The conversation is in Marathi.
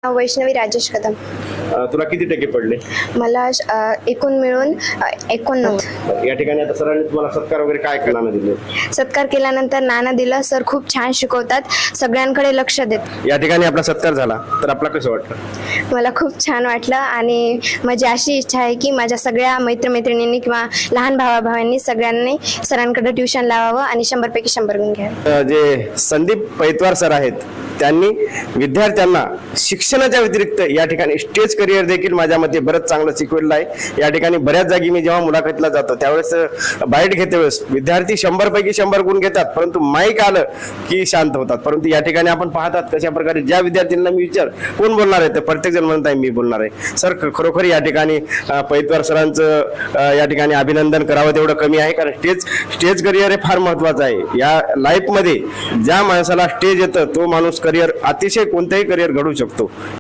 वैष्णवी राजेश कदम. तुला किती टक्के पडले? मला एकूण मिळून 89. या ठिकाणी आता सरांनी तुम्हाला सत्कार वगैरे काय नाणं दिले? सत्कार केल्यानंतर नाणं दिलं. सर खूप छान शिकवतात, सगळ्यांकडे लक्ष देत. या ठिकाणी आपला सत्कार झाला तर आपला कसं वाटलं? मला खूप छान वाटलं आणि माझी अशी इच्छा आहे की माझ्या सगळ्या मैत्रिणींनी किंवा लहान भावाभावांनी सगळ्यांनी सरांकडे ट्युशन लावावं आणि 100 पैकी 100 गुण घ्यावे. जे संदीप पैतवार सर आहेत त्यांनी विद्यार्थ्यांना शिक्षणाच्या व्यतिरिक्त या ठिकाणी स्टेज करिअर देखील माझ्या मते बरंच चांगलं शिकवलेलं आहे. या ठिकाणी बऱ्याच जागी मी जेव्हा मुलाखतीला जातो त्यावेळेस बाईट घेते वेळेस विद्यार्थी 100 पैकी 100 गुण घेतात, परंतु माईक आलं की शांत होतात. परंतु या ठिकाणी आपण पाहतात कशा प्रकारे ज्या विद्यार्थ्यांना मी विचार कोण बोलणार आहे तर प्रत्येक जण म्हणत आहे मी बोलणार आहे. सर खरोखर या ठिकाणी पैतवार सरांचं या ठिकाणी अभिनंदन करावं तेवढं कमी आहे, कारण स्टेज करिअर हे फार महत्वाचं आहे. या लाईफमध्ये ज्या माणसाला स्टेज येतं तो माणूस करिअर अतिशय कोणतंही करिअर घडू शकतो.